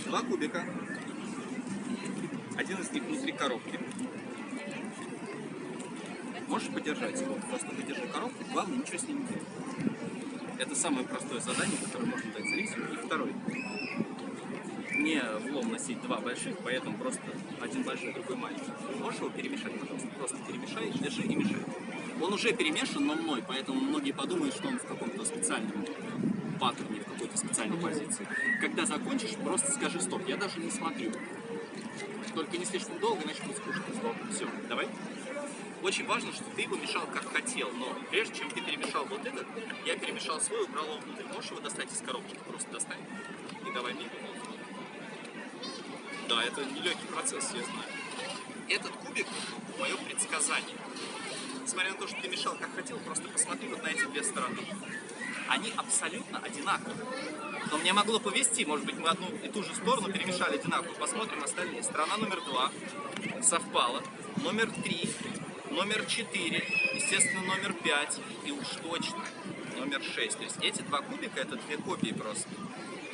Два кубика. Один из них внутри коробки. Можешь подержать его? Просто подержи коробку, главное ничего с ним не делать. Это самое простое задание, которое можно дать зрителю. И второй. Не в лом носить два больших, поэтому просто один большой, другой маленький. Можешь его перемешать, пожалуйста? Просто перемешай, держи и мешай. Он уже перемешан, но мной, поэтому многие подумают, что он в каком-то специальном паттерне, в какой-то специальной позиции. Когда закончишь, просто скажи стоп. Я даже не смотрю. Только не слишком долго, иначе будет скучно. Стоп. Все, давай. Очень важно, что ты его мешал как хотел, но прежде чем ты перемешал вот этот, я перемешал свой и убрал его внутрь. Можешь его достать из коробки? Просто достань и давай мне. Да, это нелегкий процесс, я знаю. Этот кубик – мое предсказание. Несмотря на то, что ты мешал как хотел, просто посмотри вот на эти две стороны. Они абсолютно одинаковые. Но мне могло повезти, может быть, мы одну и ту же сторону перемешали одинаково. Посмотрим остальные. Сторона номер 2 совпала, номер 3, номер 4, естественно, номер 5 и уж точно номер 6. То есть эти два кубика – это две копии просто.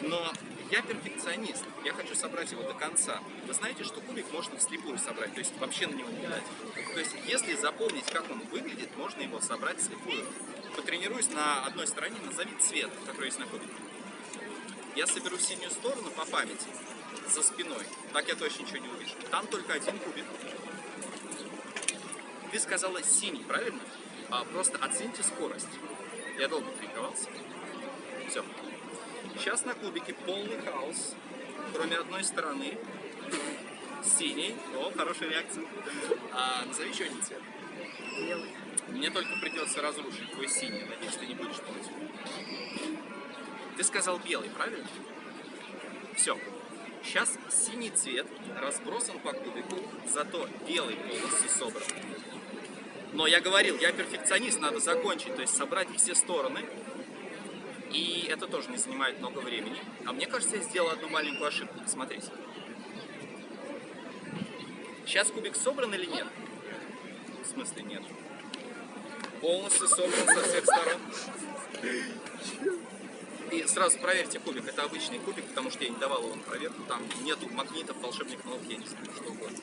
Но я перфекционист, я хочу собрать его до конца. Вы знаете, что кубик можно вслепую собрать, то есть вообще на него не глядя. То есть если запомнить, как он выглядит, можно его собрать вслепую. Потренируюсь на одной стороне, назови цвет, который есть на кубике. Я соберу синюю сторону по памяти, за спиной, так я точно ничего не увижу. Там только один кубик. Ты сказала синий, правильно? Просто оцените скорость. Я долго тренировался. Все. Сейчас на кубике полный хаос, кроме одной стороны. Синий. О, хорошая реакция. Назови еще один цвет. Белый. Мне только придется разрушить твой синий. Надеюсь, ты не будешь против. Ты сказал белый, правильно? Все. Сейчас синий цвет разбросан по кубику, зато белый полностью собран. Но я говорил, я перфекционист, надо закончить, то есть собрать все стороны. И это тоже не занимает много времени. А мне кажется, я сделал одну маленькую ошибку. Посмотрите. Сейчас кубик собран или нет? В смысле нет? Полностью собран со всех сторон. И сразу проверьте кубик. Это обычный кубик, потому что я не давал его на проверку. Там нету магнитов, волшебных кнопок, я не знаю, что угодно.